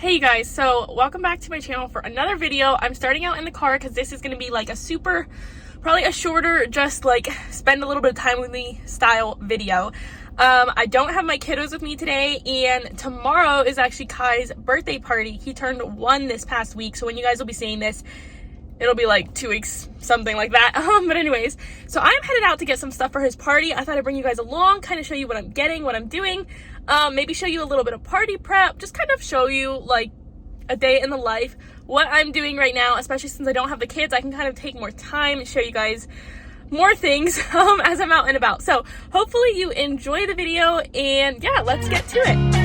Hey guys, so welcome back to my channel for another video. I'm starting out in the car because this is going to be like probably a shorter, just like spend a little bit of time with me style video. I don't have my kiddos with me today, and tomorrow is actually Kai's birthday party. He turned 1 this past week, so when you guys will be seeing this, it'll be like 2 weeks, something like that. But anyways, so I'm headed out to get some stuff for his party. I thought I'd bring you guys along, kind of show you what I'm getting, what I'm doing. Maybe show you a little bit of party prep, just kind of show you like a day in the life, what I'm doing right now, especially since I don't have the kids. I can kind of take more time and show you guys more things as I'm out and about. So hopefully you enjoy the video, and yeah, let's get to it.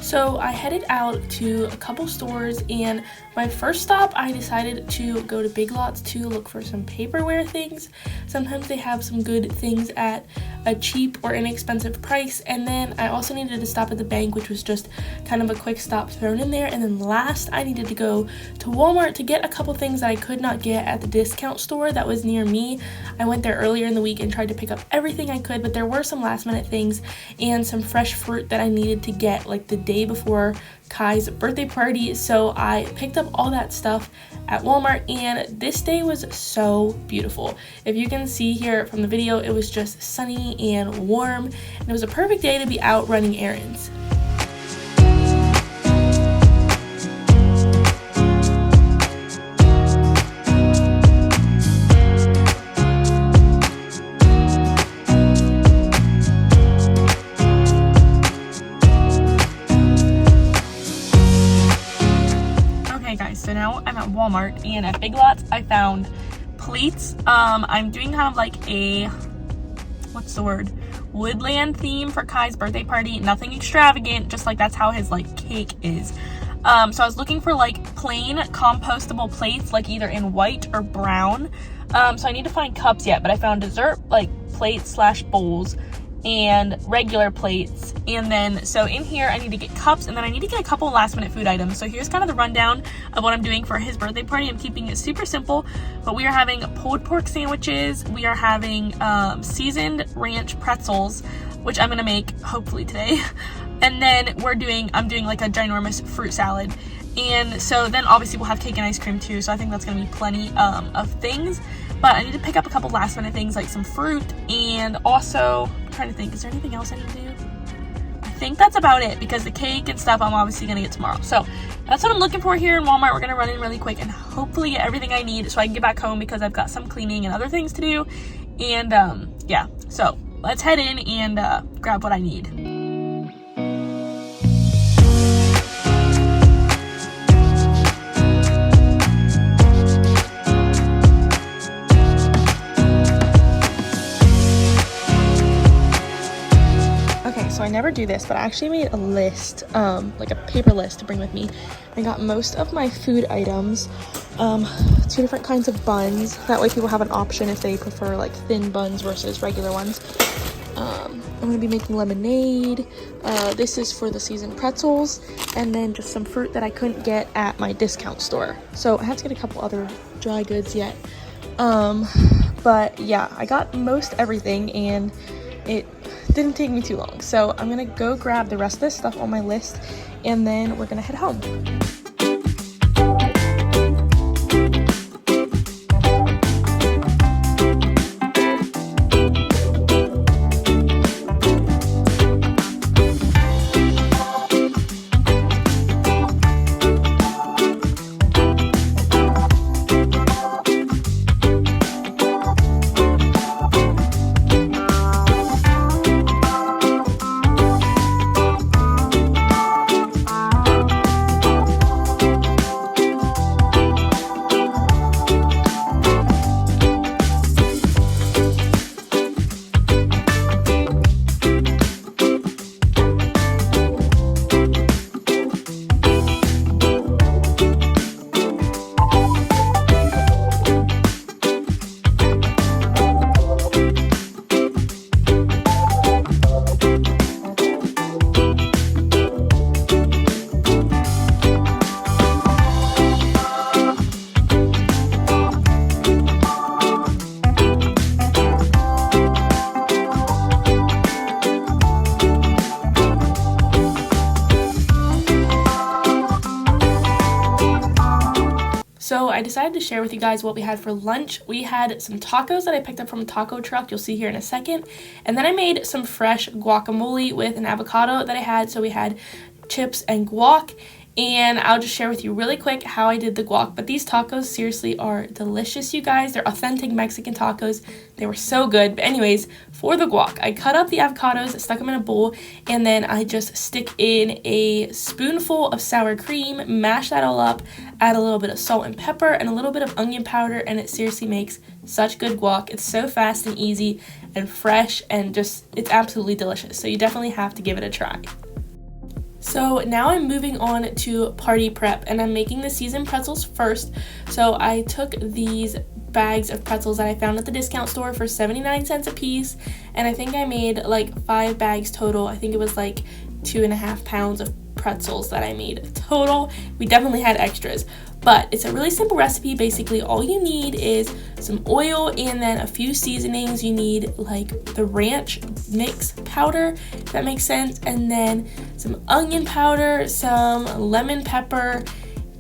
So I headed out to a couple stores, and my first stop I decided to go to Big Lots to look for some paperware things. Sometimes they have some good things at a cheap or inexpensive price. And then I also needed to stop at the bank, which was just kind of a quick stop thrown in there. And then last, I needed to go to Walmart to get a couple things that I could not get at the discount store that was near me. I went there earlier in the week and tried to pick up everything I could, but there were some last minute things and some fresh fruit that I needed to get like the day before Kai's birthday party. So I picked up all that stuff at Walmart, and this day was so beautiful. If you can see here from the video, it was just sunny and warm, and it was a perfect day to be out running errands. So now I'm at Walmart, and at Big Lots I found plates. I'm doing kind of like a, woodland theme for Kai's birthday party. Nothing extravagant, just like that's how his like cake is. So I was looking for like plain compostable plates, like either in white or brown. So I need to find cups yet, but I found dessert like plates / bowls and regular plates. And then so in here I need to get cups, and then I need to get a couple last minute food items. So here's kind of the rundown of what I'm doing for his birthday party. I'm keeping it super simple, but we are having pulled pork sandwiches, we are having seasoned ranch pretzels, which I'm gonna make hopefully today, and then I'm doing like a ginormous fruit salad. And so then obviously we'll have cake and ice cream too, so I think that's gonna be plenty of things. But I need to pick up a couple last minute things like some fruit, and also I'm trying to think, is there anything else I need to do? I think that's about it, because the cake and stuff I'm obviously gonna get tomorrow. So that's what I'm looking for here in Walmart. We're gonna run in really quick and hopefully get everything I need so I can get back home, because I've got some cleaning and other things to do. And yeah, so let's head in and grab what I need. So I never do this, but I actually made a list, like a paper list to bring with me. I got most of my food items, 2 different kinds of buns. That way people have an option if they prefer like thin buns versus regular ones. I'm going to be making lemonade. This is for the seasoned pretzels, and then just some fruit that I couldn't get at my discount store. So I have to get a couple other dry goods yet. But yeah, I got most everything, and it didn't take me too long. So I'm gonna go grab the rest of this stuff on my list, and then we're gonna head home. So I decided to share with you guys what we had for lunch. We had some tacos that I picked up from a taco truck, you'll see here in a second. And then I made some fresh guacamole with an avocado that I had. So we had chips and guac. And I'll just share with you really quick how I did the guac. But these tacos seriously are delicious, you guys. They're authentic Mexican tacos. They were so good. But anyways, for the guac, I cut up the avocados, stuck them in a bowl, and then I just stick in a spoonful of sour cream, mash that all up, add a little bit of salt and pepper, and a little bit of onion powder, and it seriously makes such good guac. It's so fast and easy and fresh, and just, it's absolutely delicious. So you definitely have to give it a try. So now I'm moving on to party prep, and I'm making the seasoned pretzels first. So I took these bags of pretzels that I found at the discount store for 79 cents a piece, and I think I made like 5 bags total. I think it was like 2.5 pounds of pretzels that I made total. We definitely had extras, but it's a really simple recipe. Basically all you need is some oil and then a few seasonings. You need like the ranch mix powder, if that makes sense, and then some onion powder, some lemon pepper,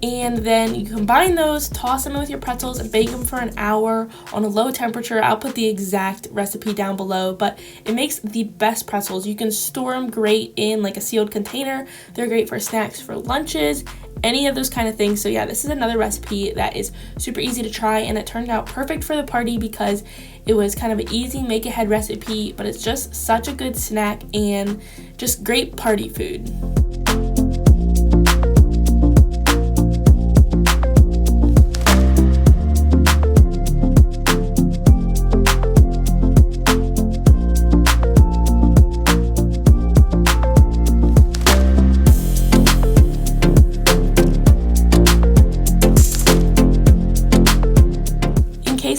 and then you combine those, toss them in with your pretzels, and bake them for an hour on a low temperature. I'll put the exact recipe down below, but it makes the best pretzels. You can store them great in like a sealed container. They're great for snacks, for lunches, any of those kind of things. So yeah, this is another recipe that is super easy to try, and it turned out perfect for the party because it was kind of an easy make ahead recipe, but it's just such a good snack and just great party food.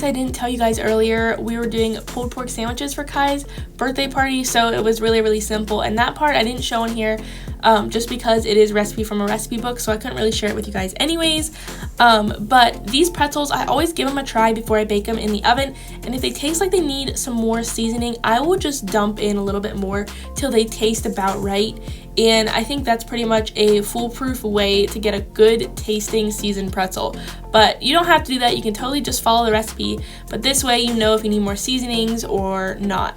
I didn't tell you guys earlier, we were doing pulled pork sandwiches for Kai's birthday party, so it was really simple, and that part I didn't show in here just because it is recipe from a recipe book, so I couldn't really share it with you guys anyways. But these pretzels, I always give them a try before I bake them in the oven, and if they taste like they need some more seasoning, I will just dump in a little bit more till they taste about right. And I think that's pretty much a foolproof way to get a good tasting seasoned pretzel. But you don't have to do that. You can totally just follow the recipe. But this way you know if you need more seasonings or not.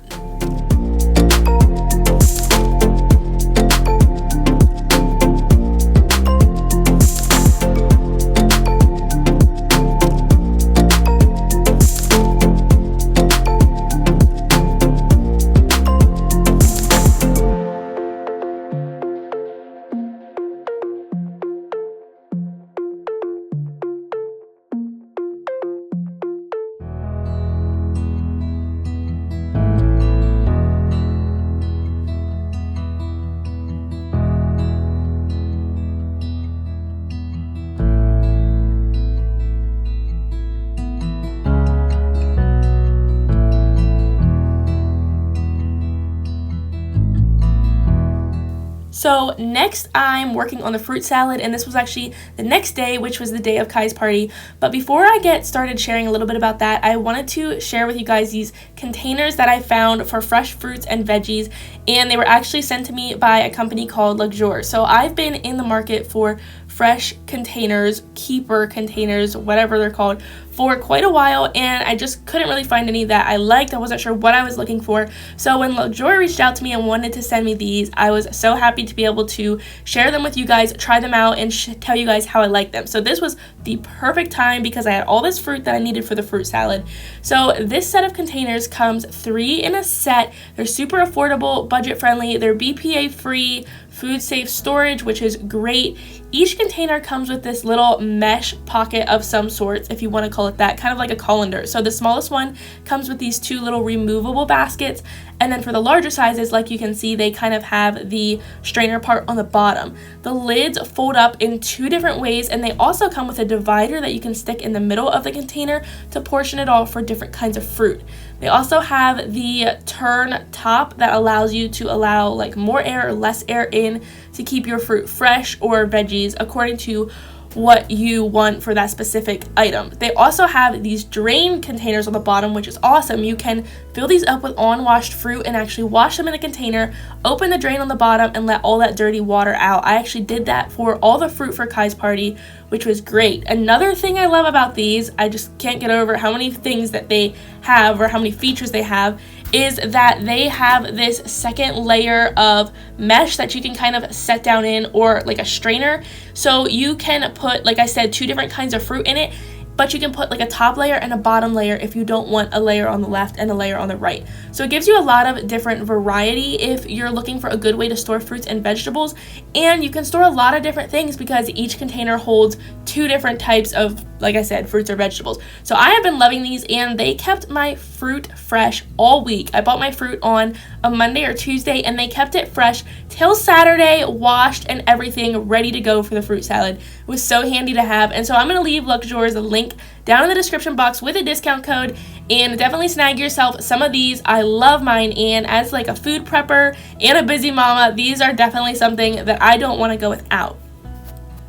So next I'm working on the fruit salad, and this was actually the next day, which was the day of Kai's party. But before I get started sharing a little bit about that, I wanted to share with you guys these containers that I found for fresh fruits and veggies, and they were actually sent to me by a company called Luxear. So I've been in the market for fresh containers, keeper containers, whatever they're called, for quite a while, and I just couldn't really find any that I liked. I wasn't sure what I was looking for. So when Luxear reached out to me and wanted to send me these, I was so happy to be able to share them with you guys, try them out, and tell you guys how I like them. So this was the perfect time because I had all this fruit that I needed for the fruit salad. So this set of containers comes 3 in a set. They're super affordable, budget friendly, they're BPA free, food safe storage, which is great. Each container comes with this little mesh pocket of some sorts, if you want to call it that, kind of like a colander. So the smallest one comes with these 2 little removable baskets, and then for the larger sizes, like you can see, they kind of have the strainer part on the bottom. The lids fold up in 2 different ways, and they also come with a divider that you can stick in the middle of the container to portion it all for different kinds of fruit. They also have the turn top that allows you to allow like more air or less air in to keep your fruit fresh or veggies according to what you want for that specific item. They also have these drain containers on the bottom, which is awesome. You can fill these up with unwashed fruit and actually wash them in a container, open the drain on the bottom, and let all that dirty water out. I actually did that for all the fruit for Kai's party, which was great. Another thing I love about these, I just can't get over how many things that they have or how many features they have, is that they have this second layer of mesh that you can kind of set down in, or like a strainer. So you can put, like I said, 2 different kinds of fruit in it, but you can put like a top layer and a bottom layer if you don't want a layer on the left and a layer on the right. So it gives you a lot of different variety if you're looking for a good way to store fruits and vegetables, and you can store a lot of different things because each container holds 2 different types of, like I said, fruits or vegetables. So I have been loving these, and they kept my fruit fresh all week. I bought my fruit on a Monday or Tuesday, and they kept it fresh till Saturday, washed and everything, ready to go for the fruit salad. It was so handy to have, and so I'm going to leave Luxear's link down in the description box with a discount code, and definitely snag yourself some of these. I love mine, and as like a food prepper and a busy mama, these are definitely something that I don't want to go without.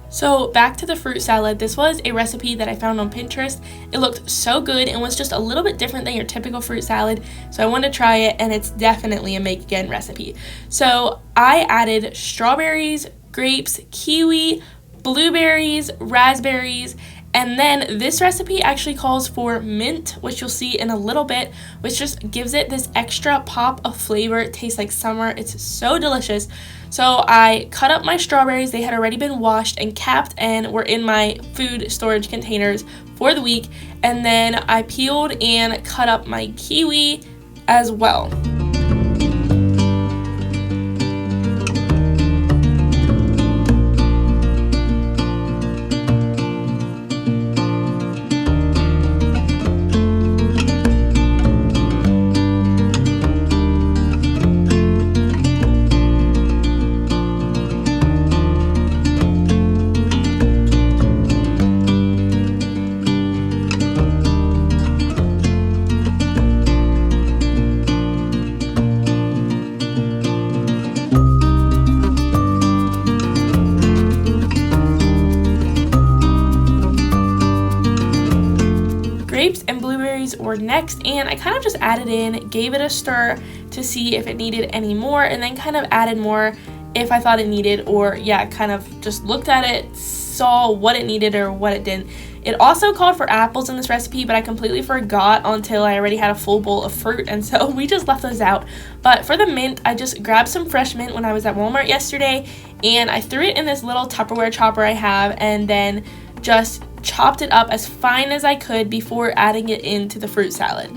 So back to the fruit salad. This was a recipe that I found on Pinterest. It looked so good and was just a little bit different than your typical fruit salad, so I wanted to try it, and it's definitely a make again recipe. So I added strawberries, grapes, kiwi, blueberries, raspberries, and then this recipe actually calls for mint, which you'll see in a little bit, which just gives it this extra pop of flavor. It tastes like summer. It's so delicious. So I cut up my strawberries. They had already been washed and capped and were in my food storage containers for the week. And then I peeled and cut up my kiwi as well. Grapes and blueberries were next, and I kind of just added in, gave it a stir to see if it needed any more, and then kind of added more if I thought it needed, or kind of just looked at it, saw what it needed or what it didn't. It also called for apples in this recipe, but I completely forgot until I already had a full bowl of fruit, and so we just left those out. But for the mint, I just grabbed some fresh mint when I was at Walmart yesterday, and I threw it in this little Tupperware chopper I have, and then just chopped it up as fine as I could before adding it into the fruit salad.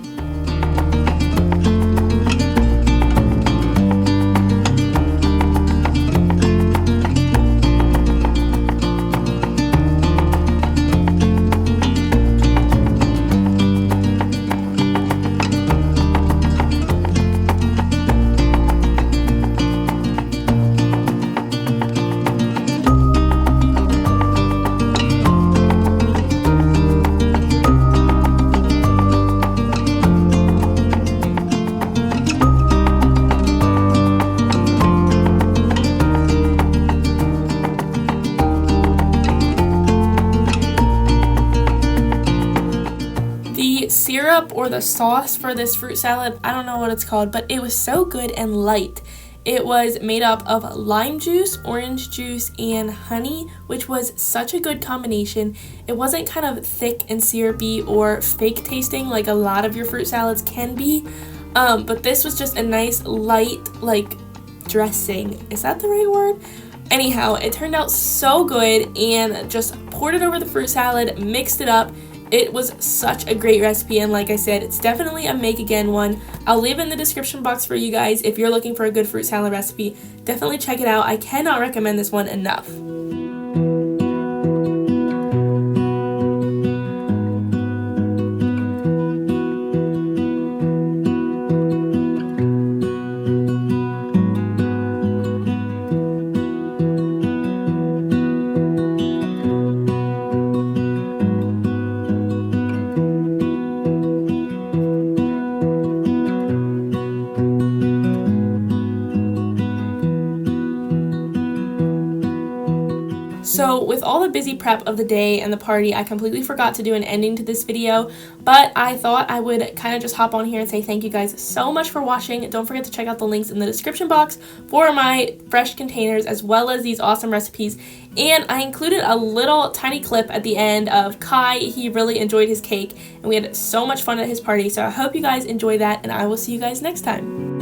Syrup or the sauce for this fruit salad, I don't know what it's called, but it was so good and light. It was made up of lime juice, orange juice, and honey, which was such a good combination. It wasn't kind of thick and syrupy or fake tasting like a lot of your fruit salads can be, but this was just a nice light dressing. Is that the right word? Anyhow, it turned out so good, and just poured it over the fruit salad, mixed it up. It was such a great recipe, and like I said, it's definitely a make again one. I'll leave in the description box for you guys if you're looking for a good fruit salad recipe. Definitely check it out. I cannot recommend this one enough. So with all the busy prep of the day and the party, I completely forgot to do an ending to this video, but I thought I would kind of just hop on here and say thank you guys so much for watching. Don't forget to check out the links in the description box for my fresh containers as well as these awesome recipes. And I included a little tiny clip at the end of Kai. He really enjoyed his cake and we had so much fun at his party. So I hope you guys enjoy that and I will see you guys next time.